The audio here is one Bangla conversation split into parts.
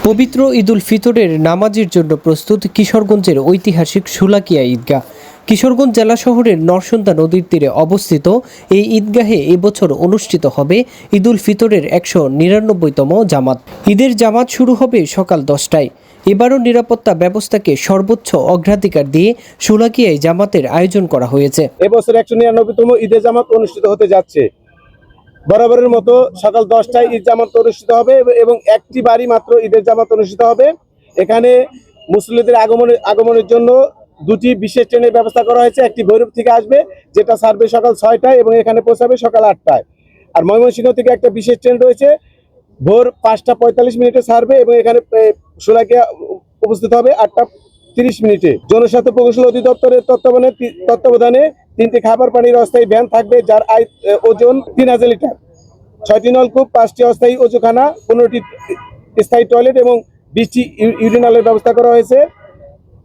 পবিত্র ঈদুল ফিতরের নামাজের জন্য প্রস্তুত কিশোরগঞ্জের ঐতিহাসিক শোলাকিয়া ঈদগাহ। কিশোরগঞ্জ জেলা শহরের নরসুন্দা নদীর তীরে অবস্থিত এই ঈদগাহে এবছর অনুষ্ঠিত হবে ঈদুল ফিতরের 199তম জামাত। ঈদের জামাত শুরু হবে সকাল 10টায়। এবারও নিরাপত্তা ব্যবস্থাকে সর্বোচ্চ অগ্রাধিকার দিয়ে শোলাকিয়ায় জামাতের আয়োজন করা হয়েছে। এবছর 199তম ঈদের জামাত অনুষ্ঠিত হতে যাচ্ছে। বরাবরের মতো সকাল 10টায় ঈদ জামাত অনুষ্ঠিত হবে এবং একটি বাড়ি মাত্র ঈদের জামাত অনুষ্ঠিত হবে। এখানে মুসল্লিদের আগমনের জন্য দুটি বিশেষ ট্রেনের ব্যবস্থা করা হয়েছে। একটি ভৈরব থেকে আসবে, যেটা ছাড়বে সকাল 6টায় এবং এখানে পৌঁছাবে সকাল 8টায়। আর ময়মনসিংহ থেকে একটা বিশেষ ট্রেন রয়েছে, ভোর 5টা 45 মিনিটে ছাড়বে এবং এখানে শোলাকিয়া উপস্থিত হবে 8টা 30 মিনিটে। জনস্বাস্থ্য প্রকৌশল অধিদপ্তরের তত্ত্বাবধানে 3টি খাবার পানির অস্থায়ী ভ্যান থাকবে, যার ওজন 3000 লিটার, 6টি নলকূপ, 5টি অস্থায়ী ওজুখানা, 15টি স্থায়ী টয়লেট এবং 20টি ইউরিনালের ব্যবস্থা করা হয়েছে।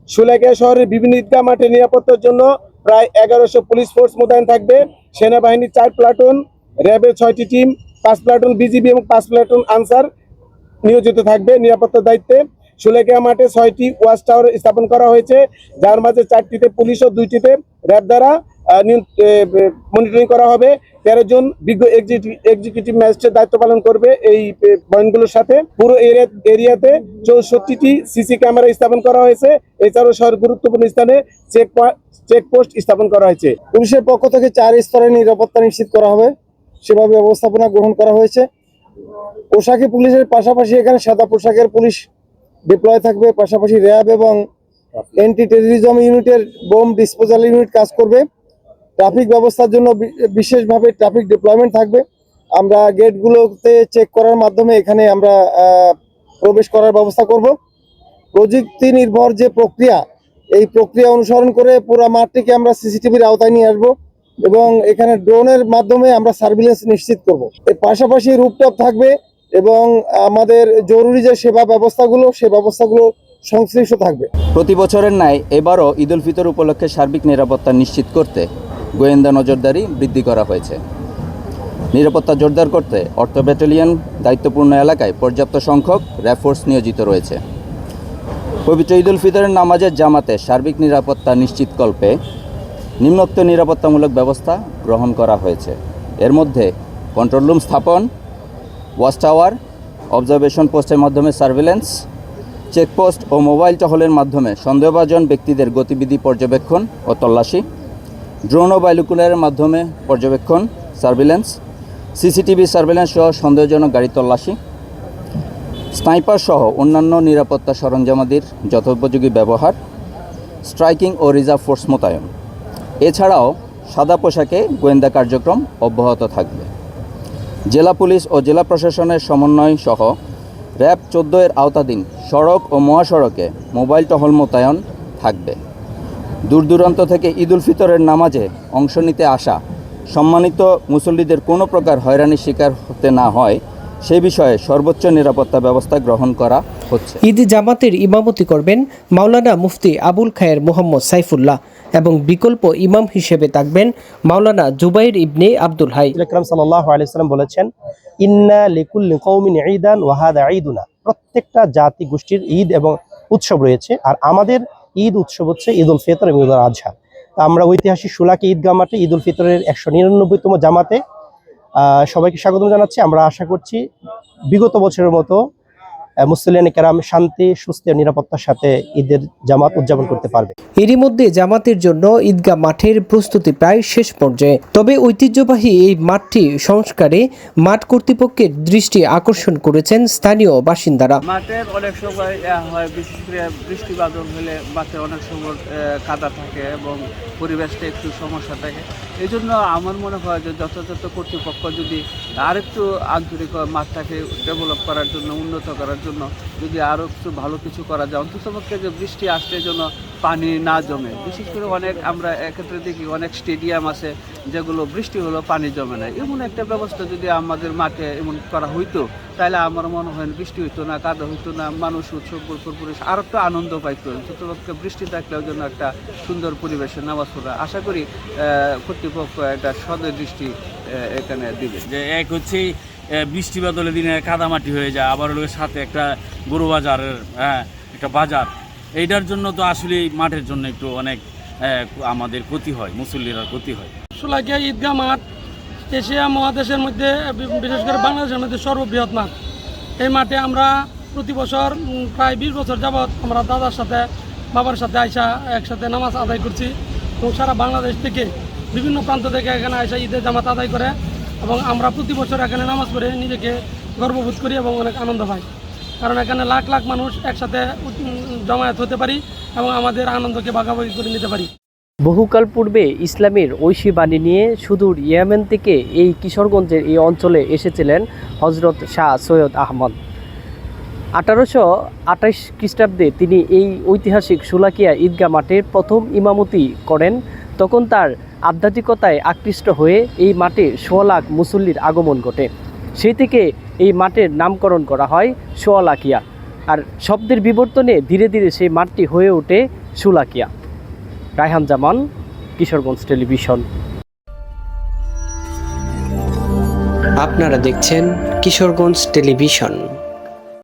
শোলাকিয়া শহরের বিভিন্ন ঈদগাহ মাঠে নিরাপত্তার জন্য প্রায় 1100 পুলিশ ফোর্স মোতায়েন থাকবে। সেনাবাহিনীর 4 প্লাটুন, র্যাবের 6টি টিম, 5 প্লাটুন বিজিবি এবং 5 প্লাটুন আনসার নিয়োজিত থাকবে নিরাপত্তার দায়িত্বে। শোলাকিয়া মাঠে 6টি ওয়াচ টাওয়ার স্থাপন করা হয়েছে, যার মাঝে 4টিতে পুলিশ ও 2টিতে র্যাব দ্বারা মনিটরিং করা হবে। 13 জন বিজ্ঞ এক্সিকিউটিভ ম্যাজিস্ট্রেট দায়িত্ব পালন করবে এই পয়েন্টগুলোর সাথে। পুরো এরিয়াতে 64টি সিসি ক্যামেরা স্থাপন করা হয়েছে। এছাড়াও শহরের গুরুত্বপূর্ণ স্থানে চেকপোস্ট স্থাপন করা হয়েছে। পুলিশের পক্ষ থেকে 4 স্তরের নিরাপত্তা নিশ্চিত করা হবে, সেভাবে ব্যবস্থাপনা গ্রহণ করা হয়েছে। পোশাকি পুলিশের পাশাপাশি এখানে সাদা পোশাকের পুলিশ ডিপ্লয় থাকবে, পাশাপাশি র্যাব এবং অ্যান্টি টেররিজম ইউনিটের বোম ডিসপোজাল ইউনিট কাজ করবে। ট্রাফিক ব্যবস্থার জন্য বিশেষভাবে ট্রাফিক ডিপ্লয়মেন্ট থাকবে। আমরা গেটগুলোতে চেক করার মাধ্যমে এখানে আমরা প্রবেশ করার ব্যবস্থা করব। প্রযুক্তি নির্ভর যে প্রক্রিয়া, এই প্রক্রিয়া অনুসরণ করে পুরো মাঠটিকে আমরা সিসিটিভির আওতায় নিয়ে আসবো এবং এখানে ড্রোনের মাধ্যমে আমরা সার্ভিলেন্স নিশ্চিত করব। এর পাশাপাশি রুফটপ থাকবে এবং আমাদের জরুরি যে সেবা ব্যবস্থাগুলো, সে ব্যবস্থাগুলো সংশ্লিষ্ট থাকবে। প্রতি বছরের ন্যায় এবারও ঈদুল ফিতর উপলক্ষে সার্বিক নিরাপত্তা নিশ্চিত করতে গোয়েন্দা নজরদারি বৃদ্ধি করা হয়েছে। নিরাপত্তা জোরদার করতে অর্থ ব্যাটালিয়ন দায়িত্বপূর্ণ এলাকায় পর্যাপ্ত সংখ্যক র্যাব ফোর্স নিয়োজিত রয়েছে। পবিত্র ঈদুল ফিতরের নামাজের জামাতে সার্বিক নিরাপত্তা নিশ্চিতকল্পে নিম্নোক্ত নিরাপত্তামূলক ব্যবস্থা গ্রহণ করা হয়েছে। এর মধ্যে কন্ট্রোল রুম স্থাপন, ওয়াচ টাওয়ার, অবজারভেশন পোস্টের মাধ্যমে সার্ভেলেন্স, চেকপোস্ট ও মোবাইল টহলের মাধ্যমে সন্দেহভাজন ব্যক্তিদের গতিবিধি পর্যবেক্ষণ ও তল্লাশি, ড্রোন ও বাইনোকুলারের মাধ্যমে পর্যবেক্ষণ সার্ভেলেন্স, সিসিটিভি সার্ভেলেন্স সহ সন্দেহজনক গাড়ি তল্লাশি, স্নাইপার সহ অন্যান্য নিরাপত্তা সরঞ্জামাদির যথোপযোগী ব্যবহার, স্ট্রাইকিং ও রিজার্ভ ফোর্স মোতায়েন। এছাড়াও সাদা পোশাকে গোয়েন্দা কার্যক্রম অব্যাহত থাকবে। জেলা পুলিশ ও জেলা প্রশাসনের সমন্বয় সহ র্যাব 14 এর আওতাধীন সড়ক ও মহাসড়কে মোবাইল টহল মোতায়েন থাকবে। দূর দূরান্ত থেকে ঈদুল ফিতরের নামাজে অংশ নিতে আসা সম্মানিত মুসল্লিদের কোনো প্রকার হয়রানির শিকার হতে না হয় সে বিষয়ে সর্বোচ্চ নিরাপত্তা ব্যবস্থা গ্রহণ করা হচ্ছে। ঈদ জামাতের ইমামতি করবেন মাওলানা মুফতি আবুল খায়ের মোহাম্মদ সাইফুল্লাহ এবং বিকল্প ইমাম হিসেবে থাকবেন মাওলানা জুবাইর ইবনে আব্দুল হাই। আকরাম সাল্লাল্লাহু আলাইহি ওয়াসাল্লাম বলেছেন, ইন্না লিকুল্লি কওমিন ঈদান ওয়া হাদা ঈদুনা। প্রত্যেকটা জাতি গোষ্ঠীর ঈদ এবং উৎসব রয়েছে, আর আমাদের ঈদ উৎসব হচ্ছে ঈদুল ফিতর এবং ঈদুল আজহা। আমরা ঐতিহাসিক শোলাকিয়া ঈদগাহ মাঠে ঈদুল ফিতরের 199তম জামাতে সবাইকে স্বাগত জানাচ্ছি। আমরা আশা করছি বিগত বছরের মতো মুসলিয়ান কেরাম শান্তি, সুস্থ, নিরাপত্তার সাথে ঈদের জামাত উদযাপন করতে পারবে। এরই মধ্যে জামাতের জন্য ঈদগাহ মাঠের প্রস্তুতি প্রায় শেষ পর্যায়ে। তবে ঐতিহ্যবাহী এই মাঠটি সংস্কারে মাঠ কর্তৃপক্ষের দৃষ্টি আকর্ষণ করেছেন স্থানীয় বাসিন্দারা। মাঠের অনেক সময় হয়, বিশেষ করে বৃষ্টি বাদল হলে মাঠে অনেক সময় কাদা থাকে এবং পরিবেশটা একটু সমস্যা থাকে। এই জন্য আমার মনে হয় যে যথাযথ কর্তৃপক্ষ যদি আরেকটু আন্তরিক মাঠটাকে ডেভেলপ করার জন্য, উন্নত করার জন্য যদি আরও একটু ভালো কিছু করা যায়, অন্ততপক্ষে যে বৃষ্টি আসলে যেন পানি না জমে। বিশেষ করে অনেক আমরা এক্ষেত্রে দেখি অনেক স্টেডিয়াম আছে যেগুলো বৃষ্টি হলো পানি জমে না। এমন একটা ব্যবস্থা যদি আমাদের মাঠে এমন করা হইতো, তাহলে আমার মনে হয় বৃষ্টি হইতো না, কাদা হইতো না, মানুষ উৎসব পরিবেশ আরও একটু আনন্দ পাইতো। অন্ততপক্ষে বৃষ্টি থাকলেও যেন একটা সুন্দর পরিবেশে নামাজ পড়া। আশা করি কর্তৃপক্ষ একটা সদয় দৃষ্টি এখানে দিবে। যে এক হচ্ছে বৃষ্টি বাদলের দিনে কাদামাটি হয়ে যায়, আবার হলো সাথে একটা গরু বাজারের একটা বাজার, এইটার জন্য তো আসলে মাঠের জন্য একটু অনেক আমাদের ক্ষতি হয়, মুসল্লিরা ক্ষতি হয়। শোলাকিয়া ঈদগাহ মাঠ এশিয়া মহাদেশের মধ্যে, বিশেষ করে বাংলাদেশের মধ্যে সর্ববৃহৎ মাঠ। এই মাঠে আমরা প্রতি বছর প্রায় 20 বছর যাবৎ আমরা দাদার সাথে বাবার সাথে আইসা একসাথে নামাজ আদায় করছি, এবং সারা বাংলাদেশ থেকে বিভিন্ন প্রান্ত থেকে এখানে আইসা ঈদের জামাত আদায় করে, এবং আমরা প্রতি বছর এখানে নামাজ পড়ে নিজেকে গর্ববোধ করি এবং অনেক আনন্দ পাই, কারণ এখানে লাখ লাখ মানুষ একসাথে জমায়েত হতে পারি এবং আমাদের আনন্দকে ভাগাভাগি করে নিতে পারি। বহুকাল পূর্বে ইসলামের ঐশী বাণী নিয়ে সুদূর ইয়েমেন থেকে এই কিশোরগঞ্জের এই অঞ্চলে এসেছিলেন হজরত শাহ সৈয়দ আহমদ। 1828 খ্রিস্টাব্দে তিনি এই ঐতিহাসিক শোলাকিয়া ঈদগাহ মাঠের প্রথম ইমামতি করেন। তখন তার আধ্যাত্মিকতায় আকৃষ্ট হয়ে এই মাঠে 100 লাখ মুসল্লির আগমন ঘটে। সেই থেকে এই মাঠের নামকরণ করা হয় শোলাকিয়া, আর শব্দের বিবর্তনে ধীরে ধীরে সেই মাঠটি হয়ে ওঠে শোলাকিয়া। রায়হান জামান, কিশোরগঞ্জ টেলিভিশন। আপনারা দেখছেন কিশোরগঞ্জ টেলিভিশন।